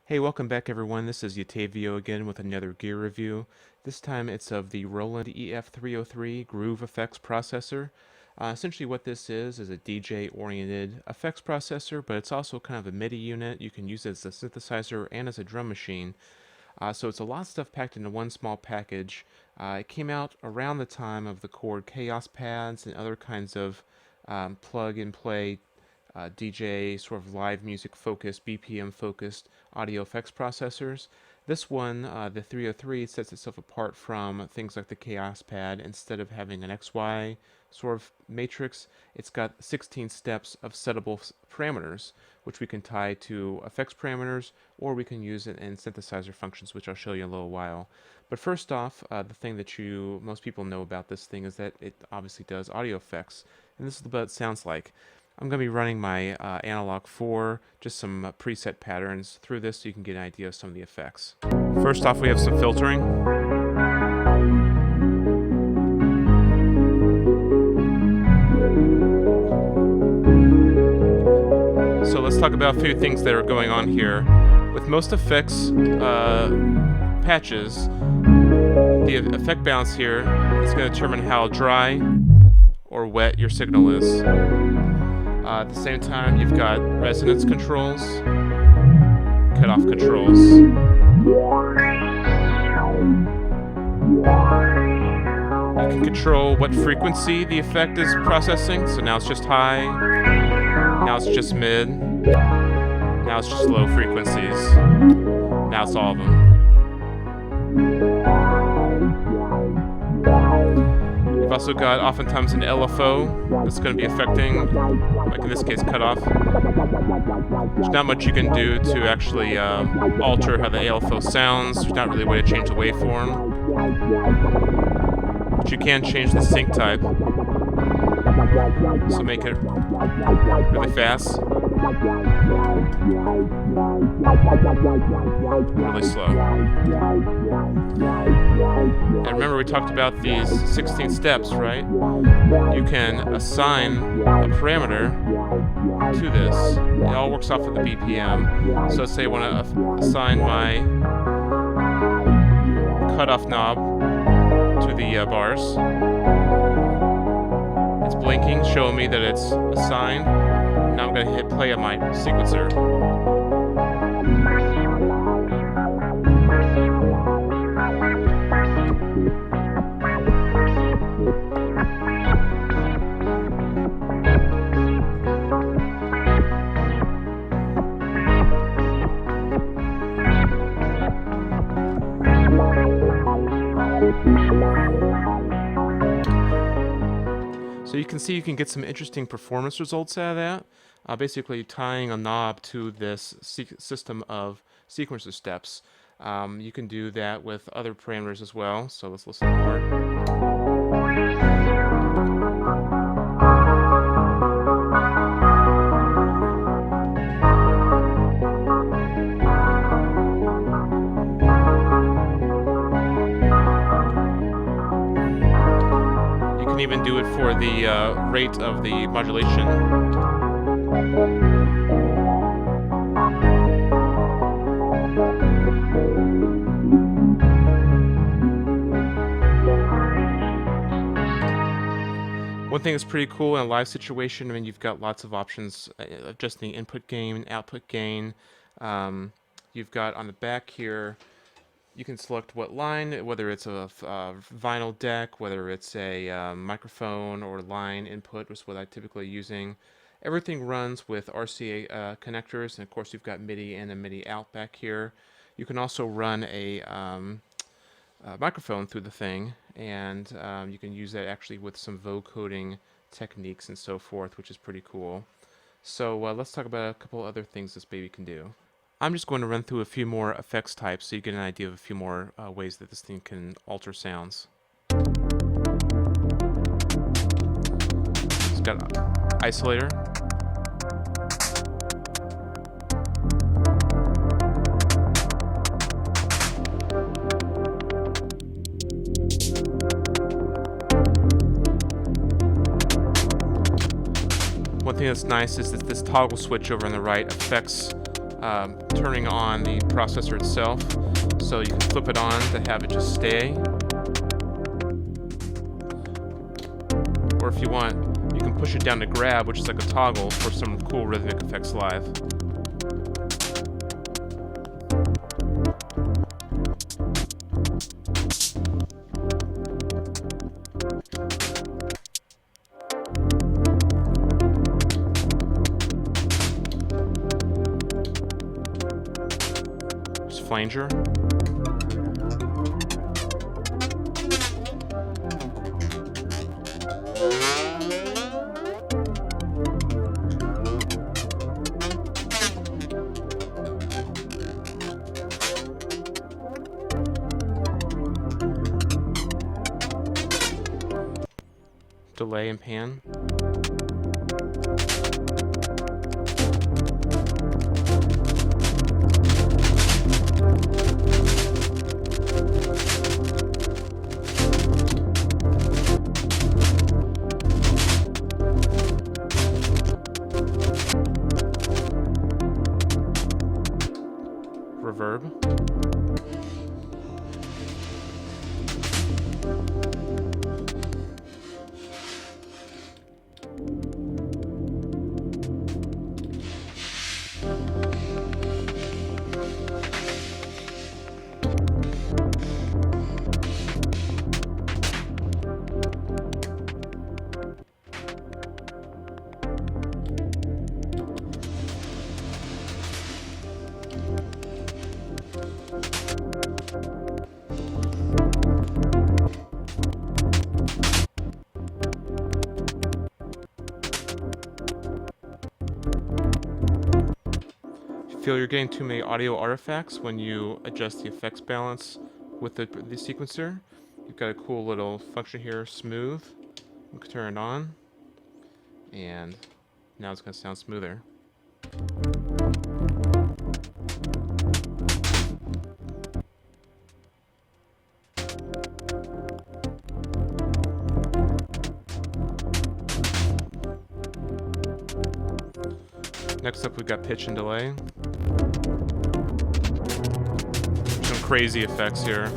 Hey, welcome back everyone. This is Yatavio again with another gear review. This time it's of the Roland EF-303 Groove Effects Processor. Essentially what this is a DJ-oriented effects processor, but it's also kind of a Midi unit. You can use it as a synthesizer and as a drum machine. So it's a lot of stuff packed into one small package. It came out around the time of the Chord Chaos pads and other kinds of plug-and-play DJ sort of live music focused, BPM focused audio effects processors. This one, the 303, sets itself apart from things like the Chaos Pad. Instead of having an XY sort of matrix, it's got 16 steps of settable parameters, which we can tie to effects parameters, or we can use it in synthesizer functions, which I'll show you in a little while. But first off, the thing that most people know about this thing is that it obviously does audio effects, and this is what it sounds like. I'm going to be running my Analog 4, just some preset patterns through this so you can get an idea of some of the effects. First off, we have some filtering. So let's talk about a few things that are going on here. With most effects patches, the effect balance here is going to determine how dry or wet your signal is. At the same time, you've got resonance controls, cutoff controls. You can control what frequency the effect is processing. So now it's just high, now it's just mid, now it's just low frequencies, now it's all of them. You've also got oftentimes an LFO that's going to be affecting, like in this case, cutoff. There's not much you can do to actually alter how the LFO sounds. There's not really a way to change the waveform. But you can change the sync type. So make it really fast. Really slow. And remember we talked about these 16 steps, right? You can assign a parameter to this. It all works off of the BPM. So let's say I want to assign my cutoff knob to the bars. It's blinking, showing me that it's assigned. Now I'm going to hit play on my sequencer. So you can see you can get some interesting performance results out of that. Basically tying a knob to this system of sequencer steps. You can do that with other parameters as well, so let's listen more. You can even do it for the rate of the modulation. One thing that's pretty cool in a live situation, I mean, you've got lots of options adjusting input gain, output gain. You've got on the back here, you can select what line, whether it's a vinyl deck, whether it's a microphone or line input, which is what I'm typically using. Everything runs with RCA connectors, and of course you've got MIDI and a MIDI out back here. You can also run a microphone through the thing, and you can use that actually with some vocoding techniques and so forth, which is pretty cool. So let's talk about a couple other things this baby can do. I'm just going to run through a few more effects types so you get an idea of a few more ways that this thing can alter sounds. It's got Isolator. One thing that's nice is that this toggle switch over on the right affects turning on the processor itself. So you can flip it on to have it just stay. Or if you want, you can push it down to grab, which is like a toggle for some cool rhythmic effects live. There's flanger. Delay and pan. Reverb. Feel you're getting too many audio artifacts when you adjust the effects balance with the sequencer. You've got a cool little function here, smooth. We can turn it on, and now it's going to sound smoother. Next up, we've got pitch and delay. Some crazy effects here.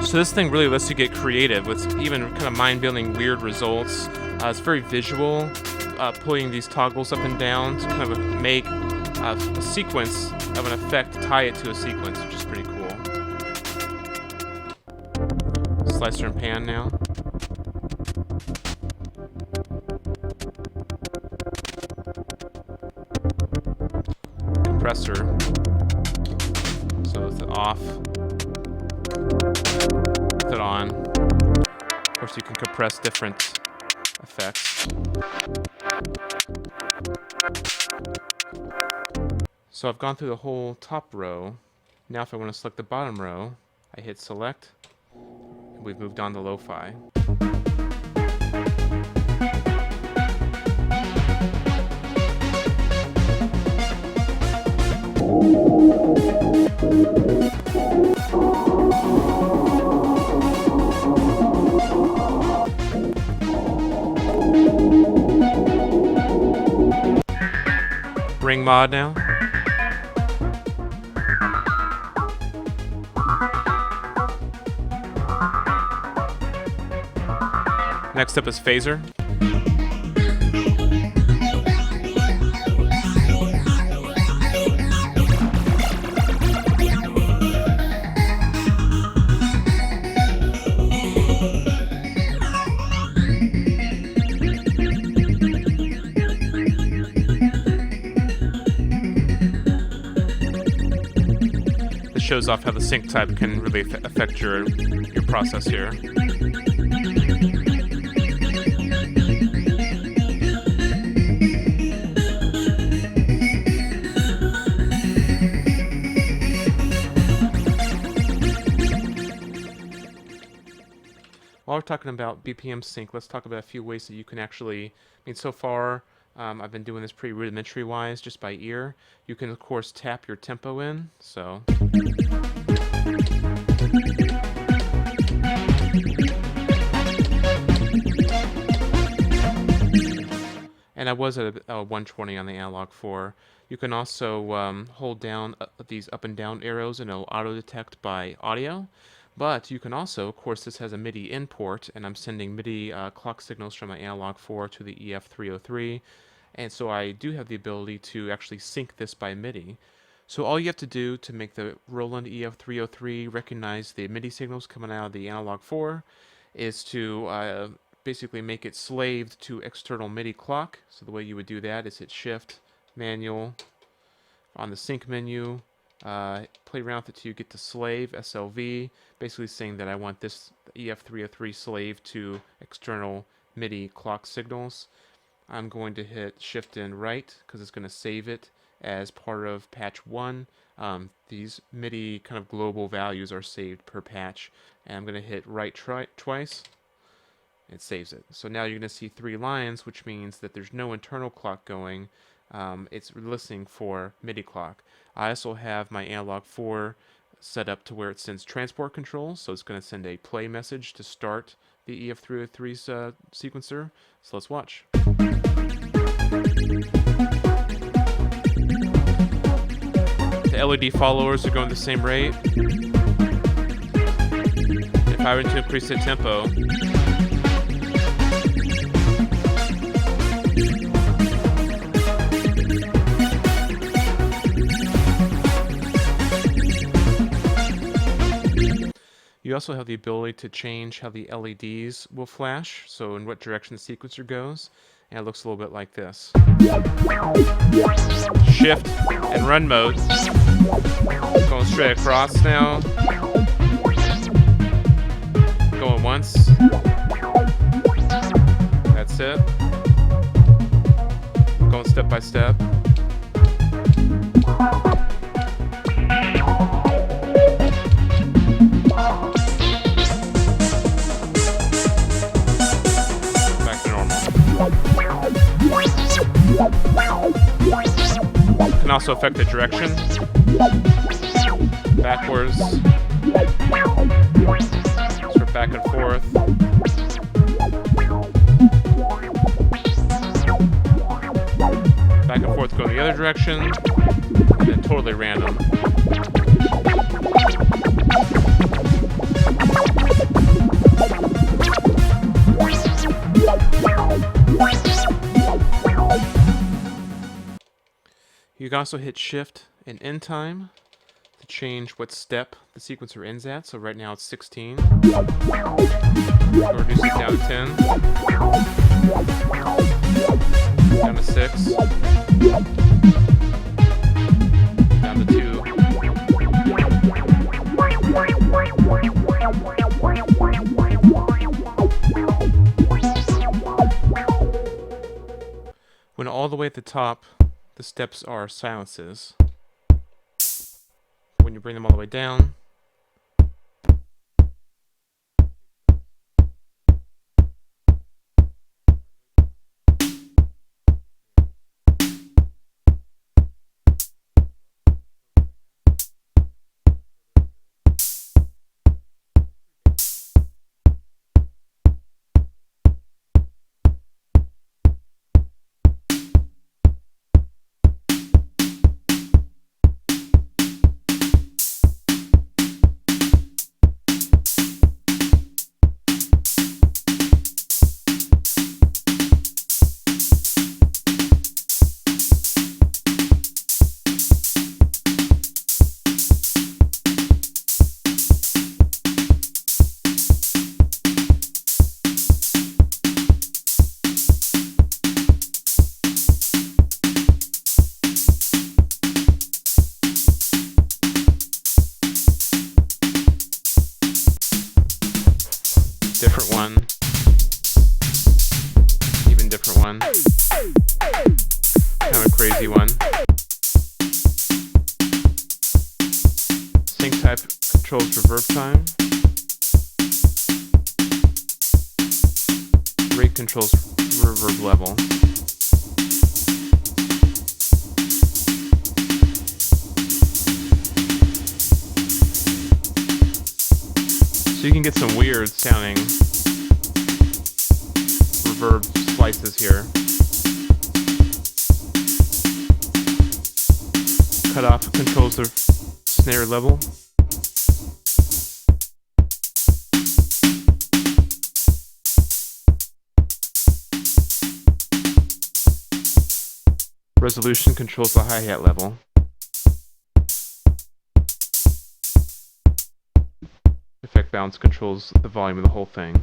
So this thing really lets you get creative with even kind of mind-bending weird results. It's very visual, pulling these toggles up and down to kind of make a sequence of an effect, tie it to a sequence, which is pretty cool. Slicer and pan now. Compressor. So with it off, with it on. Of course, you can compress different effects. So I've gone through the whole top row. Now if I want to select the bottom row, I hit select, and we've moved on to lo-fi. Ring mod now. Next up is phaser. This shows off how the sync type can really affect your process here. While we're talking about Bpm Sync, let's talk about a few ways that you can actually, so far I've been doing this pretty rudimentary wise, just by ear. You can of course tap your tempo in, so. And I was at a 120 on the analog 4. You can also hold down these up and down arrows and it'll auto detect by audio. But you can also, of course, this has a Midi in port, and I'm sending Midi clock signals from my analog 4 to the EF-303. And so I do have the ability to actually sync this by Midi. So all you have to do to make the Roland EF-303 recognize the Midi signals coming out of the analog 4 is to basically make it slaved to external Midi clock. So the way you would do that is hit Shift, Manual, on the sync menu, play around with it till you get to slave, SLV, basically saying that I want this EF-303 slave to external Midi clock signals. I'm going to hit Shift and Right because it's going to save it as part of patch 1. These Midi kind of global values are saved per patch, and I'm going to hit Right twice. It saves it. So now you're going to see 3 lines, which means that there's no internal clock going. It's listening for Midi clock. I also have my analog 4 set up to where it sends transport controls, so it's going to send a play message to start the EF-303's sequencer. So let's watch. The LED followers are going the same rate. If I were to increase the tempo, you also have the ability to change how the LEDs will flash, so in what direction the sequencer goes, and it looks a little bit like this. Shift and run mode. Going straight across now. Going once. That's it. Going step by step. Can also affect the direction. Backwards. Sort of back and forth. Back and forth go the other direction. And then totally random. You can also hit Shift and End Time to change what step the sequencer ends at. So right now it's 16. Or reduce it down to 10. Down to 6. Down to 2. When all the way at the top, the steps are silences. When you bring them all the way down, different one, even different one, kind of a crazy one. Sync type controls reverb time. Rate controls reverb level. So you can get some weird sounding reverb slices here. Cutoff controls the snare level. Resolution controls the hi-hat level. Effect balance controls the volume of the whole thing.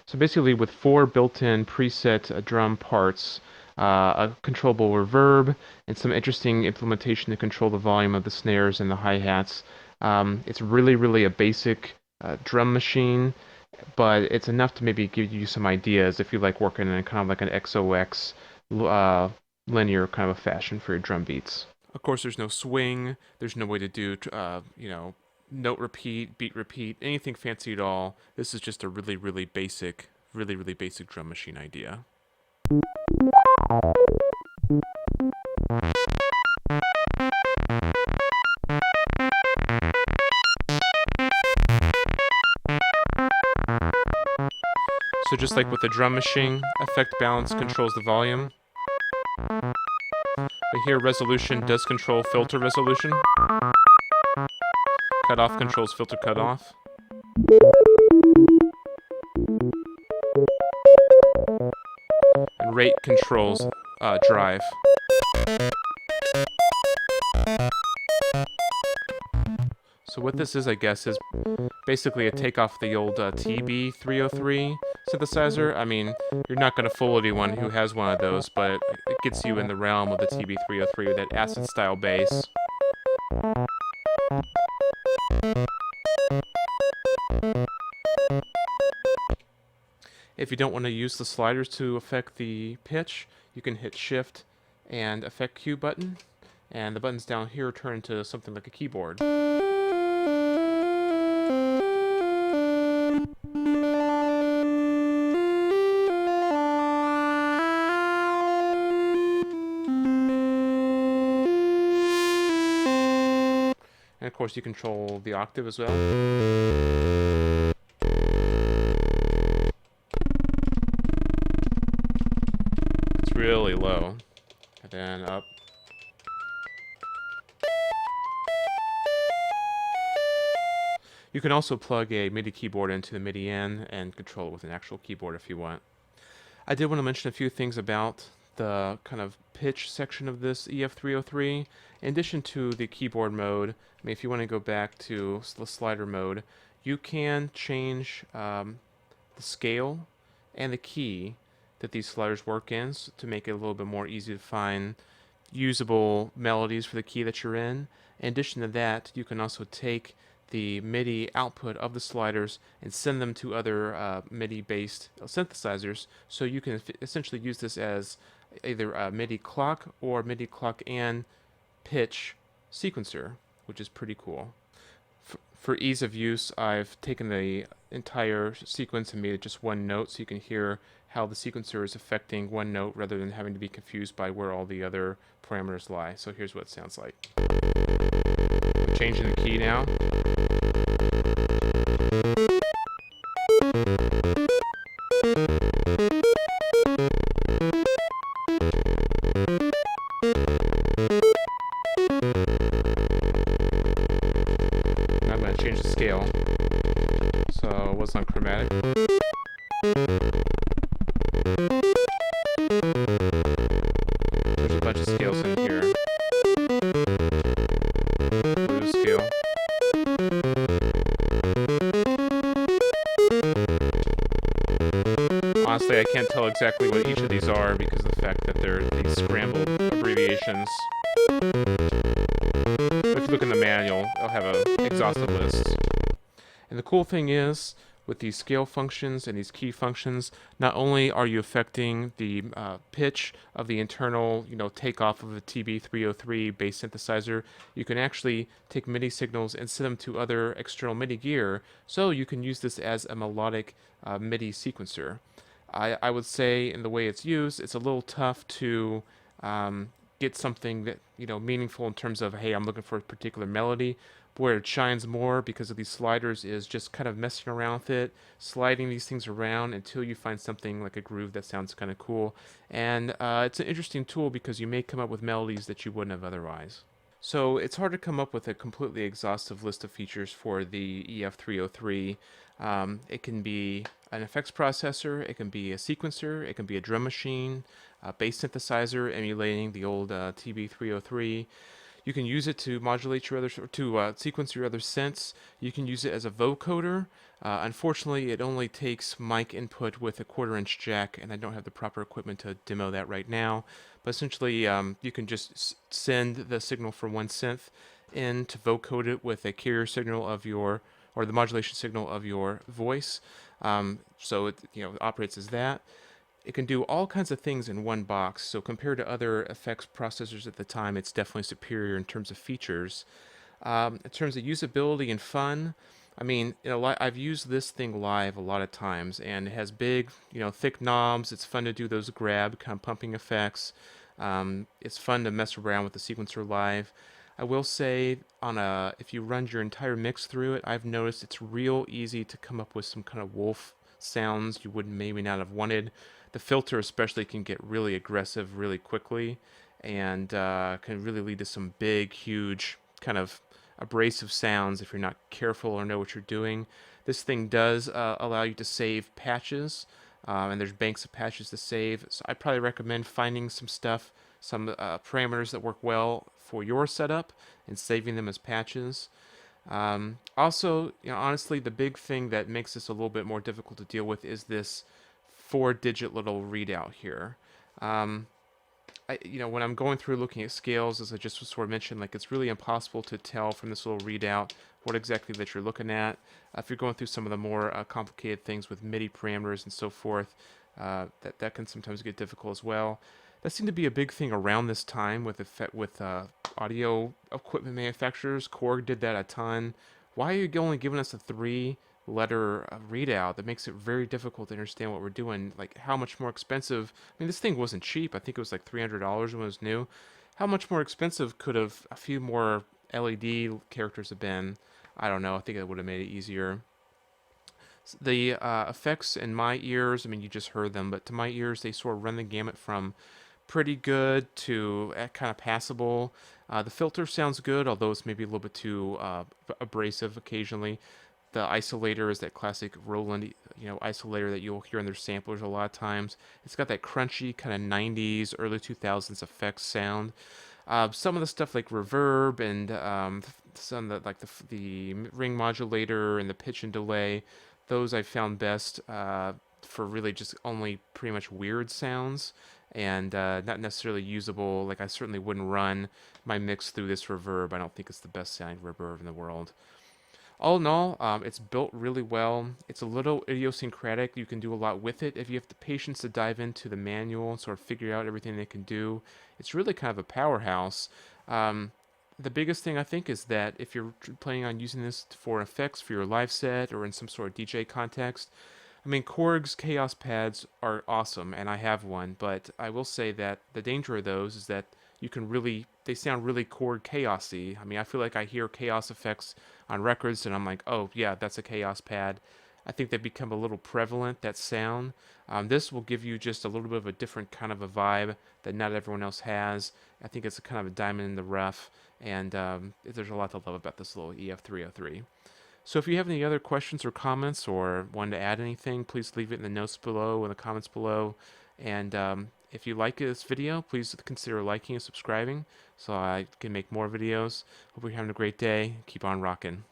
So basically with 4 built-in preset drum parts, a controllable reverb, and some interesting implementation to control the volume of the snares and the hi-hats. It's really a basic drum machine, but it's enough to maybe give you some ideas if you like working in kind of like an XOX linear kind of a fashion for your drum beats. Of course, there's no swing, there's no way to do, note repeat, beat repeat, anything fancy at all. This is just a really basic drum machine idea. So just like with the drum machine, effect balance controls the volume. But here resolution does control filter resolution. Cutoff controls filter cutoff. And rate controls drive. So what this is, I guess, is basically a takeoff of the old TB-303 synthesizer. I mean, you're not going to fool anyone who has one of those, but it gets you in the realm of the TB-303 with that acid-style bass. If you don't want to use the sliders to affect the pitch, you can hit Shift and Effect Q button, and the buttons down here turn into something like a keyboard. And of course you control the octave as well. It's really low. And then up. You can also plug a MIDI keyboard into the MIDI in and control it with an actual keyboard if you want. I did want to mention a few things about the kind of pitch section of this EF-303. In addition to the keyboard mode, I mean, if you want to go back to the slider mode, you can change the scale and the key that these sliders work in to make it a little bit more easy to find usable melodies for the key that you're in. In addition to that, you can also take the MIDI output of the sliders and send them to other MIDI-based synthesizers, so you can essentially use this as either a MIDI clock or MIDI clock and pitch sequencer, which is pretty cool. For ease of use, I've taken the entire sequence and made it just one note, so you can hear how the sequencer is affecting one note rather than having to be confused by where all the other parameters lie. So here's what it sounds like. I'm changing the key now. Now I'm going to change the scale. So it was on chromatic. There's a bunch of scales in here. Blues scale. Honestly, I can't tell exactly what each of these are because of the fact that they're these scrambled abbreviations. If you look in the manual, it'll have an exhaustive list. And the cool thing is, With these scale functions and these key functions, not only are you affecting the pitch of the internal, takeoff of a TB303 bass synthesizer, you can actually take MIDI signals and send them to other external MIDI gear, so you can use this as a melodic MIDI sequencer. I would say in the way it's used, it's a little tough to get something that meaningful in terms of, hey, I'm looking for a particular melody. But where it shines more because of these sliders is just kind of messing around with it, sliding these things around until you find something like a groove that sounds kind of cool. And it's an interesting tool because you may come up with melodies that you wouldn't have otherwise. So it's hard to come up with a completely exhaustive list of features for the EF-303. It can be an effects processor, it can be a sequencer, it can be a drum machine, a bass synthesizer emulating the old TB303. You can use it to modulate your other, sequence your other synths. You can use it as a vocoder. Unfortunately, it only takes mic input with a 1/4-inch jack, and I don't have the proper equipment to demo that right now. But essentially, you can just send the signal from one synth in to vocode it with a carrier signal of your, or the modulation signal of your voice. So it operates as that. It can do all kinds of things in one box, so compared to other effects processors at the time, it's definitely superior in terms of features. In terms of usability and fun, I mean, I've used this thing live a lot of times, and it has big, thick knobs. It's fun to do those grab kind of pumping effects. It's fun to mess around with the sequencer live. I will say, if you run your entire mix through it, I've noticed it's real easy to come up with some kind of wolf sounds you would maybe not have wanted. The filter especially can get really aggressive really quickly, and can really lead to some big, huge, kind of abrasive sounds if you're not careful or know what you're doing. This thing does allow you to save patches, and there's banks of patches to save. So I probably recommend finding some stuff, some parameters that work well for your setup, and saving them as patches. Also, honestly, the big thing that makes this a little bit more difficult to deal with is this 4-digit little readout here. When I'm going through looking at scales, as I just sort of mentioned, like it's really impossible to tell from this little readout what exactly that you're looking at. If you're going through some of the more complicated things with MIDI parameters and so forth, that can sometimes get difficult as well. That seemed to be a big thing around this time with audio equipment manufacturers. Korg did that a ton. Why are you only giving us a 3-letter readout? That makes it very difficult to understand what we're doing. Like, how much more expensive? I mean, this thing wasn't cheap. I think it was like $300 when it was new. How much more expensive could have a few more LED characters have been? I don't know. I think it would have made it easier. The effects in my ears, I mean, you just heard them, but to my ears, they sort of run the gamut from pretty good to kind of passable. The filter sounds good, although it's maybe a little bit too abrasive occasionally. The Isolator is that classic Roland, isolator that you'll hear in their samplers a lot of times. It's got that crunchy kind of 90s, early 2000s effects sound. Some of the stuff like reverb and some of the ring modulator and the pitch and delay, those I found best for really just only pretty much weird sounds and not necessarily usable. Like, I certainly wouldn't run my mix through this reverb. I don't think it's the best sounding reverb in the world. All in all, it's built really well. It's a little idiosyncratic. You can do a lot with it if you have the patience to dive into the manual and sort of figure out everything they can do. It's really kind of a powerhouse. The biggest thing I think is that if you're planning on using this for effects for your live set or in some sort of DJ context, I mean, Korg's Chaos pads are awesome, and I have one, but I will say that the danger of those is that they sound really Korg chaosy. I mean, I feel like I hear chaos effects on records, and I'm like, oh, yeah, that's a Chaos pad. I think they become a little prevalent, that sound. This will give you just a little bit of a different kind of a vibe that not everyone else has. I think it's a kind of a diamond in the rough, and there's a lot to love about this little EF-303. So if you have any other questions or comments or want to add anything, please leave it in the notes below, in the comments below. And if you like this video, please consider liking and subscribing so I can make more videos. Hope you're having a great day. Keep on rocking.